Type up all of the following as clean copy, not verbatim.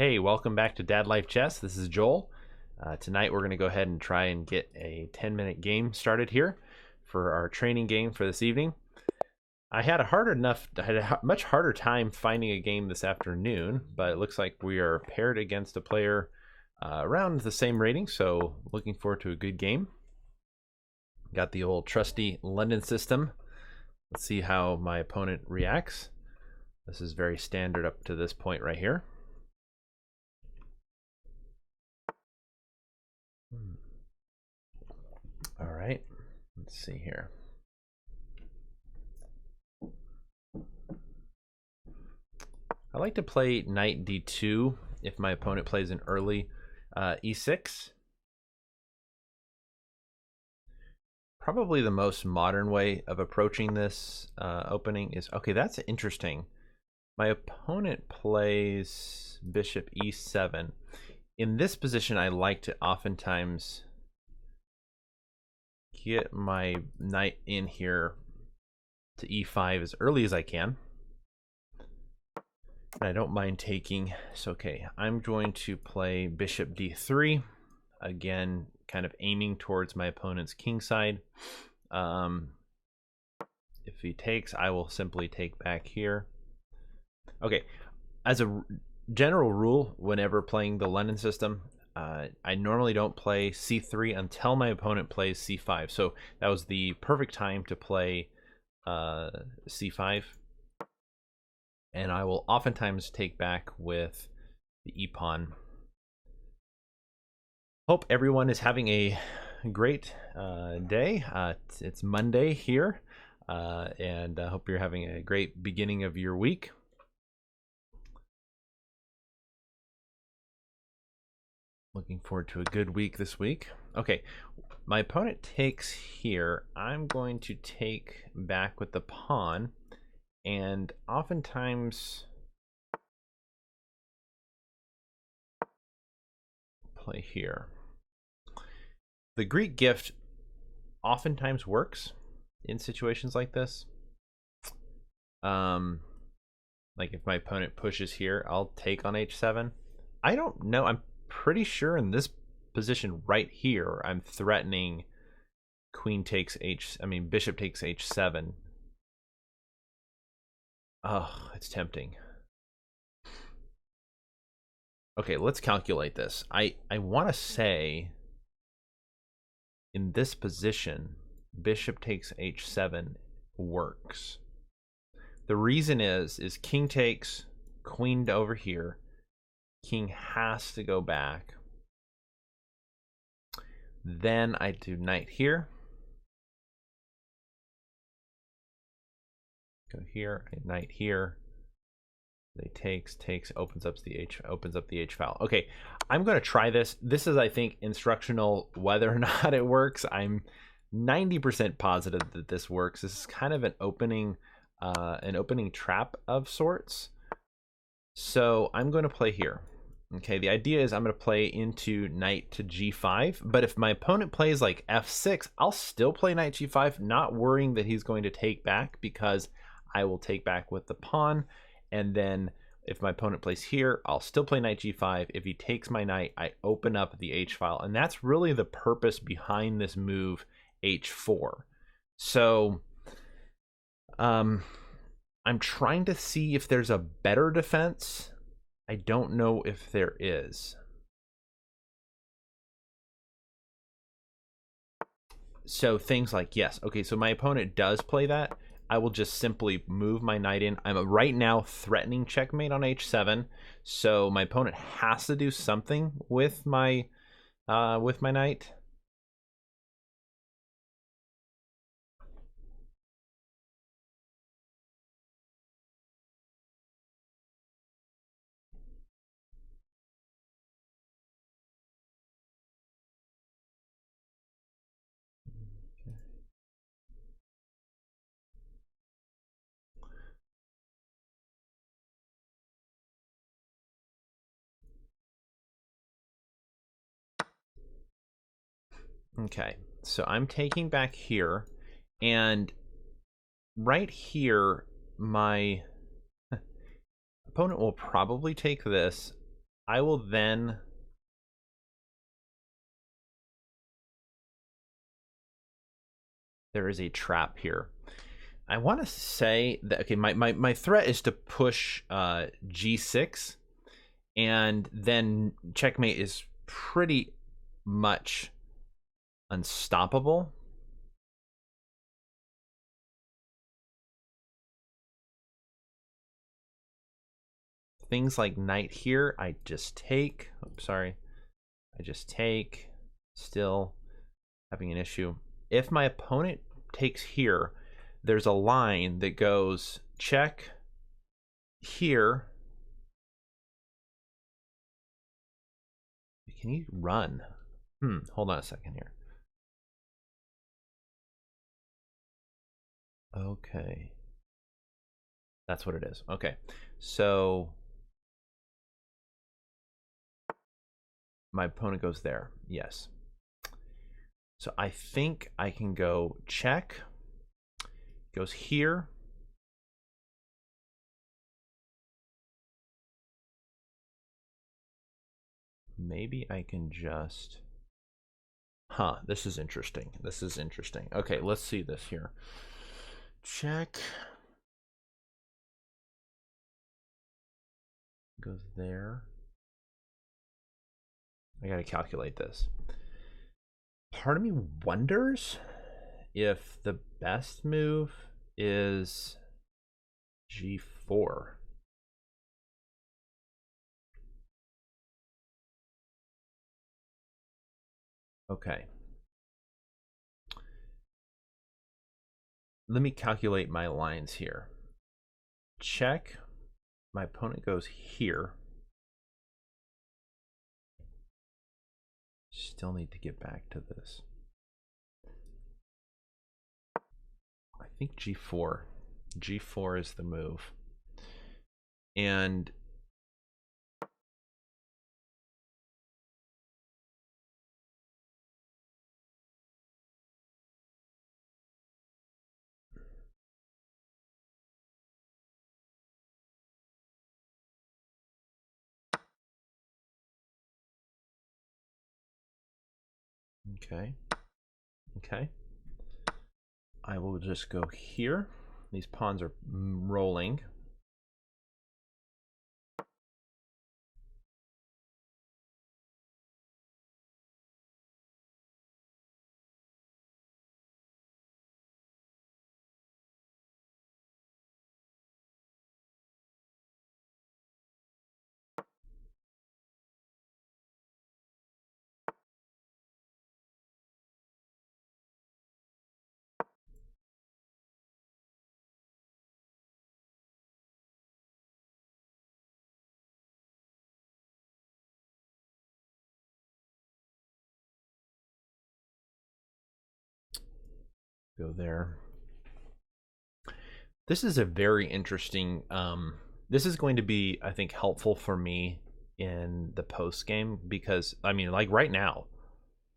Hey, welcome back to Dad Life Chess. This is Joel. Tonight we're going to go ahead and try and get a 10-minute game started here for our training game for this evening. I had a much harder time finding a game this afternoon, but it looks like we are paired against a player around the same rating, so looking forward to a good game. Got the old trusty London system. Let's see how my opponent reacts. This is very standard up to this point right here. All right, let's see here. I like to play knight d2 if my opponent plays an early e6. Probably the most modern way of approaching this opening is, okay, that's interesting. My opponent plays bishop e7. In this position, I like to oftentimes get my knight in here to e5 as early as I can. And I don't mind taking. So, okay, I'm going to play bishop d3. Again, kind of aiming towards my opponent's king side. If he takes, I will simply take back here. Okay, as a general rule, whenever playing the London system, I normally don't play c3 until my opponent plays c5. So that was the perfect time to play c5. And I will oftentimes take back with the e-pawn. Hope everyone is having a great day. It's Monday here, and I hope you're having a great beginning of your week. Looking forward to a good week this week. Okay, my opponent takes here. I'm going to take back with the pawn, and oftentimes play here. The Greek gift oftentimes works in situations like this. Like if my opponent pushes here, I'll take on h7. I don't know. I'm pretty sure in this position right here, I'm threatening bishop takes h7. Oh, it's tempting. Okay, let's calculate this. I want to say in this position, bishop takes h7 works. The reason is king takes, queen over here. King has to go back. Then I do knight here. Go here, knight here. They takes, opens up the h file. Okay, I'm going to try this. This is, I think, instructional whether or not it works. I'm 90% positive that this works. This is kind of an opening trap of sorts. So I'm going to play here. Okay, the idea is I'm going to play into knight to g5, but if my opponent plays like f6, I'll still play knight g5, not worrying that he's going to take back, because I will take back with the pawn. And then if my opponent plays here, I'll still play knight g5. If he takes my knight, I open up the h file. And that's really the purpose behind this move h4. So I'm trying to see if there's a better defense. I don't know if there is. So things like, yes, okay, so my opponent does play that. I will just simply move my knight in. I'm right now threatening checkmate on h7, so my opponent has to do something with my knight. Okay, so I'm taking back here, and right here, my opponent will probably take this. I will then there is a trap here. I want to say that okay, my threat is to push g6, and then checkmate is pretty much unstoppable. Things like knight here, I just take. Oops, sorry. I just take. Still having an issue. If my opponent takes here, there's a line that goes check here. Can you run? Hold on a second here. Okay. That's what it is. Okay. So my opponent goes there. Yes. So I think I can go check. Goes here. Maybe I can just... this is interesting. This is interesting. Okay, let's see this here. Check. Goes there. I gotta calculate this. Part of me wonders if the best move is g4. Okay. Let me calculate my lines here. Check. My opponent goes here. Still need to get back to this. I think g4. G4 is the move. And okay. Okay. I will just go here. These pawns are rolling. Go there. This is a very interesting this is going to be, I think, helpful for me in the post game, because I mean, like right now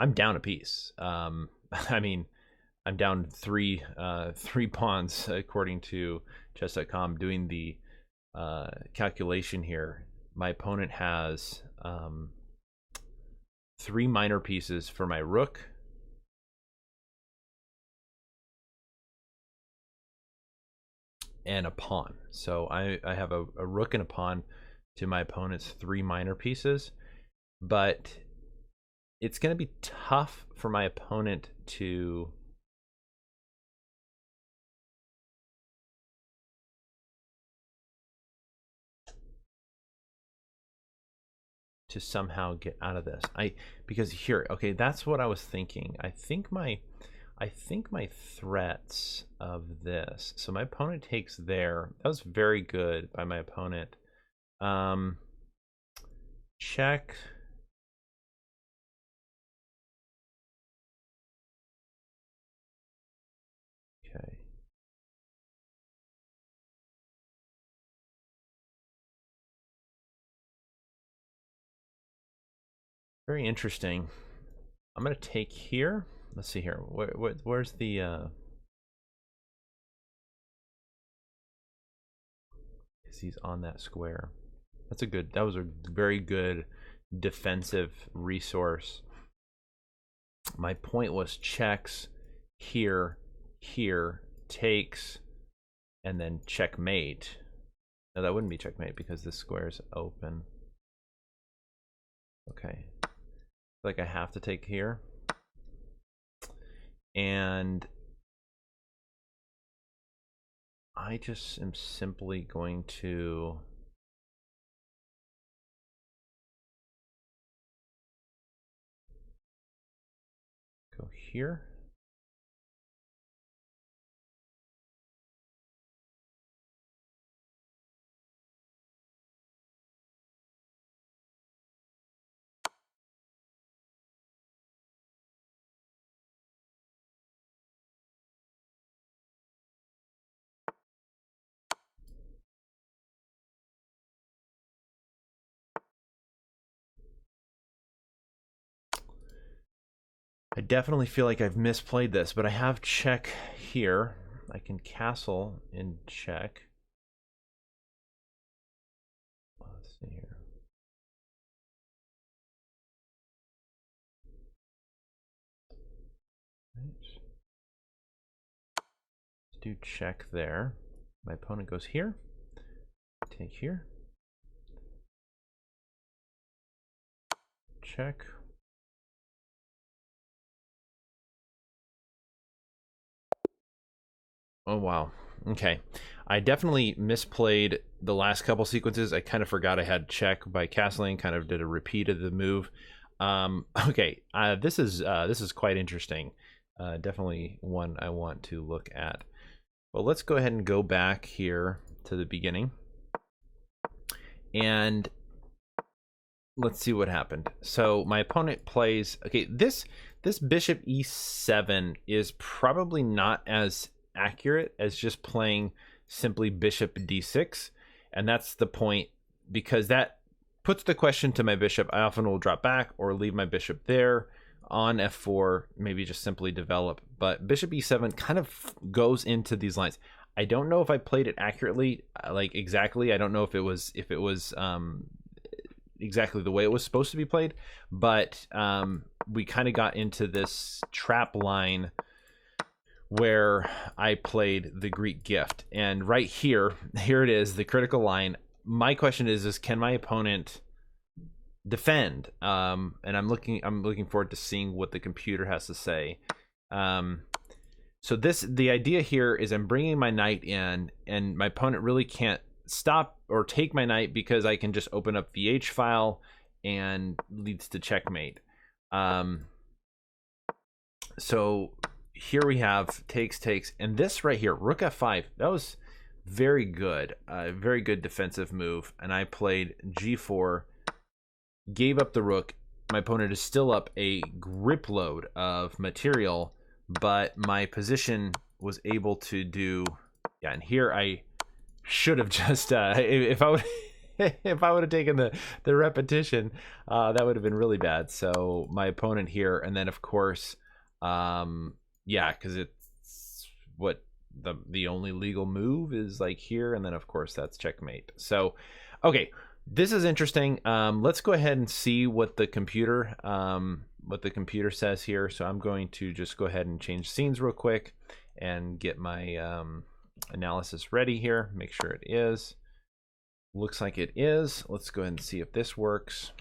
I'm down a piece. I mean, I'm down three pawns according to chess.com. Doing the calculation here, my opponent has 3 minor pieces for my rook, and a pawn. So I have a rook and a pawn to my opponent's 3 minor pieces, but it's going to be tough for my opponent to somehow get out of this. Because here, okay, that's what I was thinking. I think my threats of this. So my opponent takes there. That was very good by my opponent. Check. Okay. Very interesting. I'm gonna take here. Let's see here. Where's the because he's on that square. That was a very good defensive resource. My point was checks here, here, takes, and then checkmate. No, that wouldn't be checkmate because this square is open. Okay. Like I have to take here. And I just am simply going to go here. I definitely feel like I've misplayed this, but I have check here. I can castle and check. Let's see here. Let's do check there. My opponent goes here. Take here. Check. Oh, wow. Okay. I definitely misplayed the last couple sequences. I kind of forgot I had check by castling, kind of did a repeat of the move. Okay. This is quite interesting. Definitely one I want to look at. Well, let's go ahead and go back here to the beginning. And let's see what happened. So my opponent plays, okay, this bishop e7 is probably not as accurate as just playing simply bishop d6, and that's the point, because that puts the question to my bishop. I often will drop back or leave my bishop there on f4, maybe just simply develop, but bishop e7 kind of goes into these lines. I don't know if I played it accurately, like exactly. I don't know if it was exactly the way it was supposed to be played, but we kind of got into this trap line where I played the Greek gift, and right here it is, the critical line. My question is can my opponent defend? And I'm looking forward to seeing what the computer has to say. So the idea here is I'm bringing my knight in, and my opponent really can't stop or take my knight because I can just open up the H file and leads to checkmate. So here we have takes, and this right here, rook f5, that was very good, very good defensive move. And I played g4, gave up the rook. My opponent is still up a grip load of material, but my position was able to do, yeah. And here I should have just if I would if I would have taken the repetition, that would have been really bad. So my opponent here, and then of course, yeah, because it's what the only legal move is, like here, and then of course that's checkmate. So okay, this is interesting. Let's go ahead and see what the computer says here. So I'm going to just go ahead and change scenes real quick and get my analysis ready here. Make sure it is. Looks like it is. Let's go ahead and see if this works.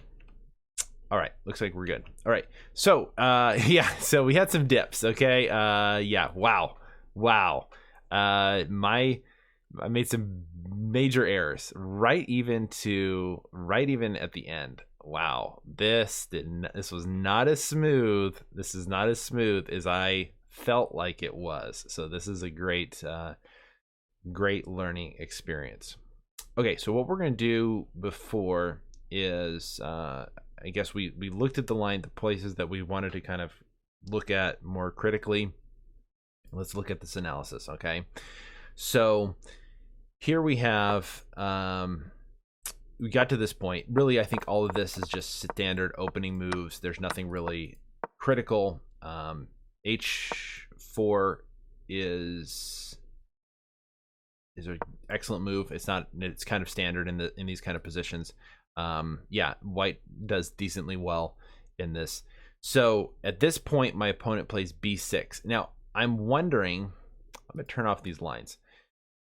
All right, looks like we're good. All right, so yeah, so we had some dips. Okay, yeah, wow. I made some major errors right even at the end. Wow, this was not as smooth. This is not as smooth as I felt like it was. So this is a great learning experience. Okay, so what we're going to do before is I guess we looked at the places that we wanted to kind of look at more critically. Let's look at this analysis. Okay, so here we have we got to this point. Really, I think all of this is just standard opening moves. There's nothing really critical. H4 is is an excellent move. It's kind of standard in these kind of positions. Yeah, white does decently well in this. So at this point, my opponent plays b6. Now I'm wondering, I'm gonna turn off these lines.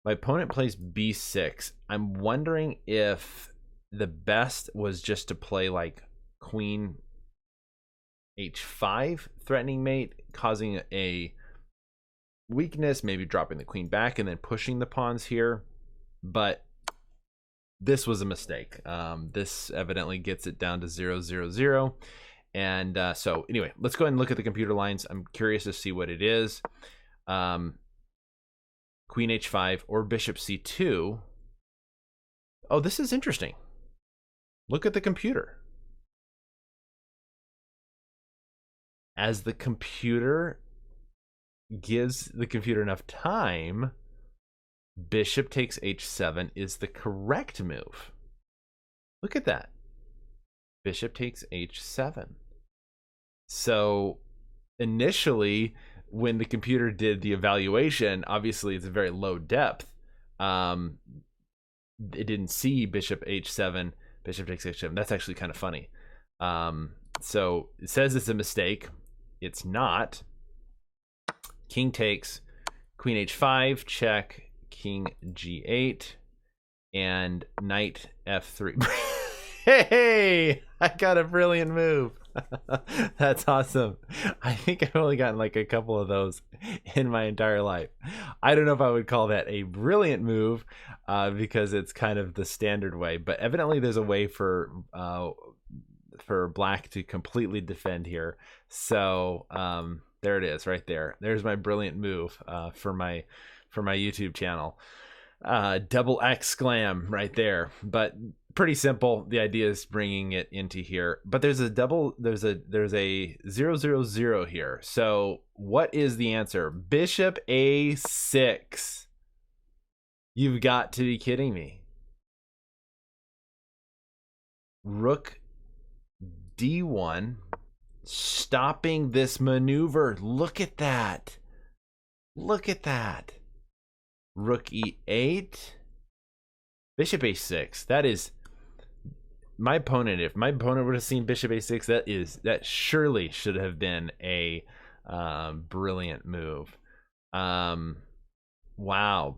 My opponent plays b6. I'm wondering if the best was just to play like queen h5 threatening mate, causing a weakness, maybe dropping the queen back and then pushing the pawns here. But this was a mistake. This evidently gets it down to 0-0-0. And so anyway, let's go ahead and look at the computer lines. I'm curious to see what it is. Queen h5 or bishop c2. Oh, this is interesting. Look at the computer. As the computer gives the computer enough time, bishop takes h7 is the correct move. Look at that. Bishop takes h7. So initially, when the computer did the evaluation, obviously it's a very low depth. It didn't see bishop h7, bishop takes h7. That's actually kind of funny. So it says it's a mistake. It's not. King takes, queen h5, check, king g8, and knight f3. Hey, I got a brilliant move. That's awesome. I think I've only gotten like a couple of those in my entire life. I don't know if I would call that a brilliant move because it's kind of the standard way, but evidently there's a way for black to completely defend here. So there it is right there. There's my brilliant move for my YouTube channel. Double exclam right there. But pretty simple. The idea is bringing it into here. But there's a 0-0-0 here. So what is the answer? Bishop a6. You've got to be kidding me. Rook d1, stopping this maneuver. Look at that. Look at that. Rook e8, bishop a6. That is my opponent. If my opponent would have seen bishop a6, that surely should have been a brilliant move. Wow,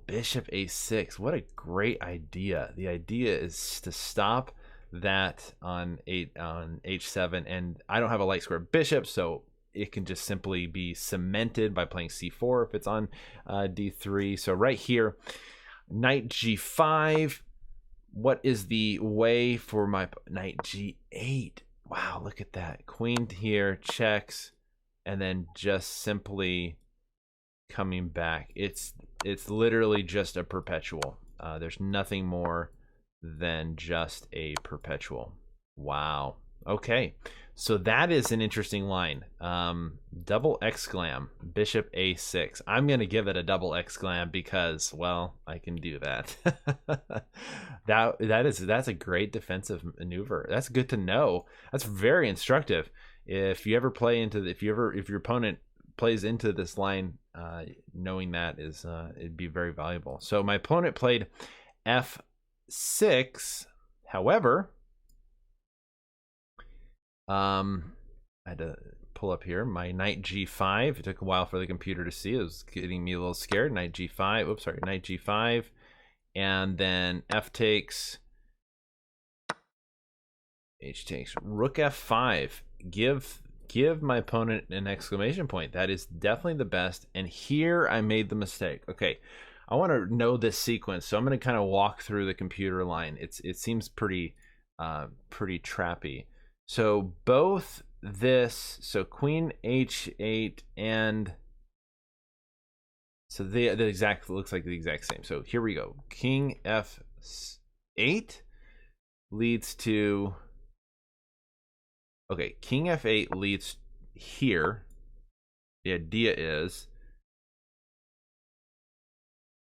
bishop a6. What a great idea. The idea is to stop that on h7, and I don't have a light square bishop, so it can just simply be cemented by playing c4 if it's on d3. So right here, knight g5. What is the way for my knight g8? Wow, look at that. Queen here, checks, and then just simply coming back. It's literally just a perpetual. There's nothing more than just a perpetual. Wow. Okay, so that is an interesting line. Double exclam, bishop a6. I'm gonna give it a double exclam because, well, I can do that. That's a great defensive maneuver. That's good to know. That's very instructive. If you ever play into if your opponent plays into this line, knowing that is it'd be very valuable. So my opponent played f6. However, I had to pull up here my knight g5. It took a while for the computer to see. It was getting me a little scared. Knight g5. Oops, sorry. Knight g5, and then f takes, h takes, rook f5. Give my opponent an exclamation point. That is definitely the best. And here I made the mistake. Okay, I want to know this sequence, so I'm going to kind of walk through the computer line. It seems pretty trappy. So both this, so queen h8, and so the exact looks like the exact same. So here we go. King f8 leads to, okay, king f8 leads here. The idea is,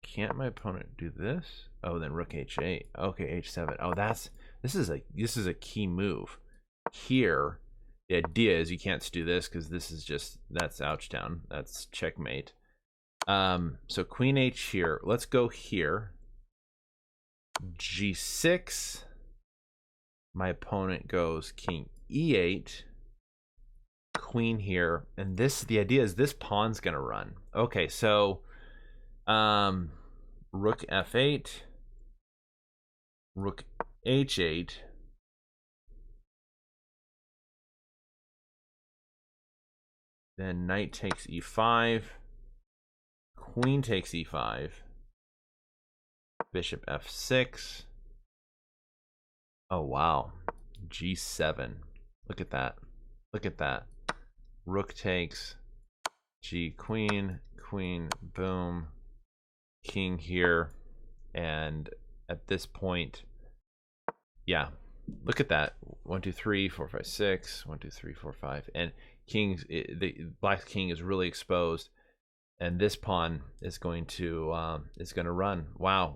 can't my opponent do this? Oh, then rook h8. Okay, h7. Oh, this is a key move. Here, the idea is you can't do this because this is just, that's ouchdown. That's checkmate. So queen h here. Let's go here. G6. My opponent goes king e8. Queen here, and the idea is this pawn's gonna run. Okay, so rook f8, rook h8, then knight takes e5, queen takes e5, bishop f6. Oh wow, g7. Look at that. Look at that. Rook takes, g queen, queen, boom, king here, and at this point, yeah, look at that. 1 2 3 4 5 6 1 2 3 4 5, and the black king is really exposed, and this pawn is going to run. Wow,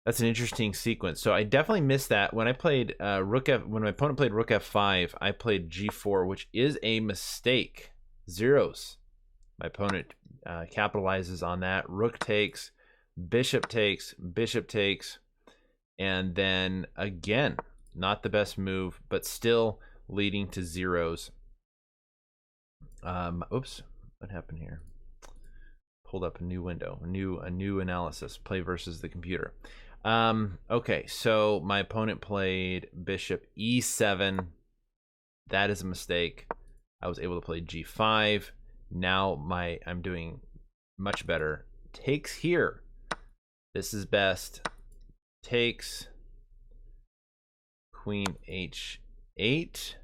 that's an interesting sequence. So I definitely missed that when I played when my opponent played rook f5. I played g4, which is a mistake. Zeros. My opponent capitalizes on that. Rook takes, bishop takes, and then again, not the best move, but still leading to zeros. Oops, what happened here? Pulled up a new window, a new analysis. Play versus the computer. Okay, so my opponent played bishop e7. That is a mistake. I was able to play g5. Now I'm doing much better. Takes here. This is best. Takes. Queen h8.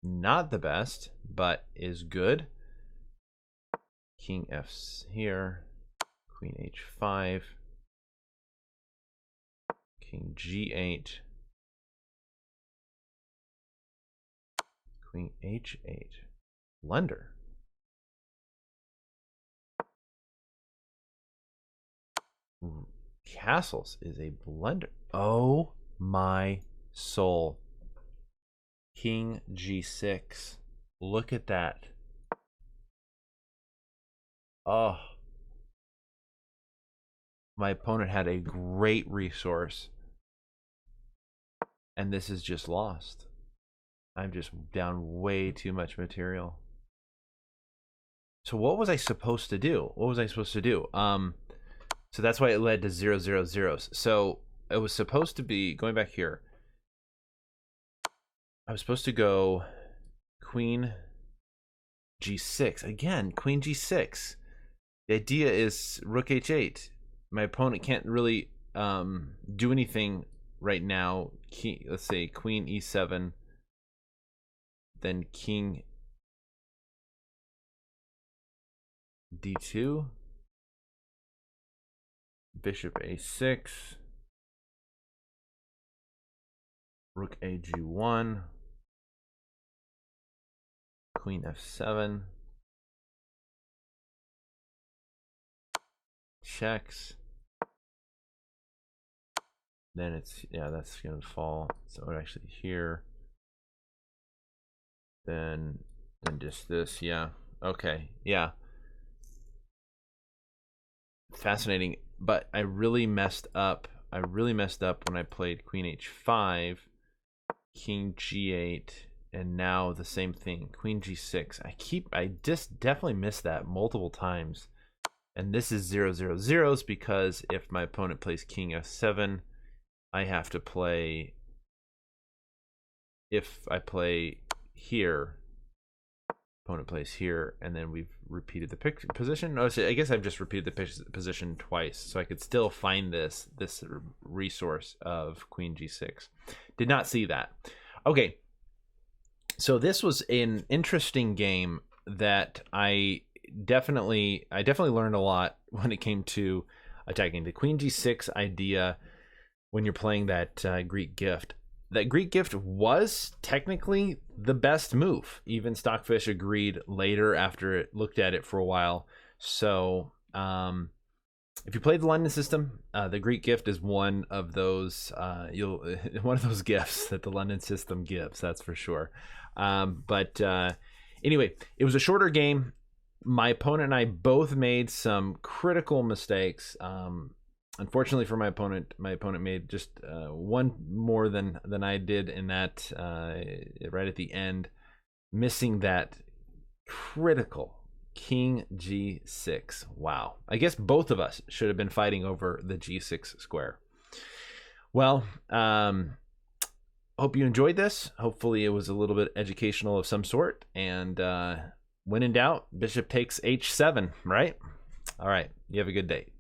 Not the best, but is good. King f's here. Queen h5. King g8. Queen h8. Blunder. Castles is a blunder. Oh my soul. King g6. Look at that. Oh. My opponent had a great resource, and this is just lost. I'm just down way too much material. So what was I supposed to do? So that's why it led to 0 0 0s. So it was supposed to be going back here. I was supposed to go queen g6 again. Queen g6. The idea is rook h8. My opponent can't really do anything right now. Let's say queen e7, then king d2, bishop a6, rook ag1, queen f7, checks. Then it's, yeah, that's gonna fall. So actually here, then just this. Yeah, okay, yeah, fascinating. But I really messed up when I played queen h5, king g8, and now the same thing, queen g6. I just definitely missed that multiple times. And this is 0 0 0s because if my opponent plays king f7, I have to play, if I play here, opponent plays here, and then we've repeated the position. No, I guess I've just repeated the position twice, so I could still find this resource of queen g6. Did not see that. Okay, so this was an interesting game that I definitely learned a lot when it came to attacking. The queen g6 idea when you're playing that Greek gift. That Greek gift was technically the best move. Even Stockfish agreed later after it looked at it for a while. So if you played the London system, the Greek gift is one of those one of those gifts that the London system gives. That's for sure. But anyway, it was a shorter game. My opponent and I both made some critical mistakes. Unfortunately for my opponent made just one more than I did in that right at the end, missing that critical king g6. Wow. I guess both of us should have been fighting over the g6 square. Well, hope you enjoyed this. Hopefully it was a little bit educational of some sort. And when in doubt, bishop takes h7, right? All right. You have a good day.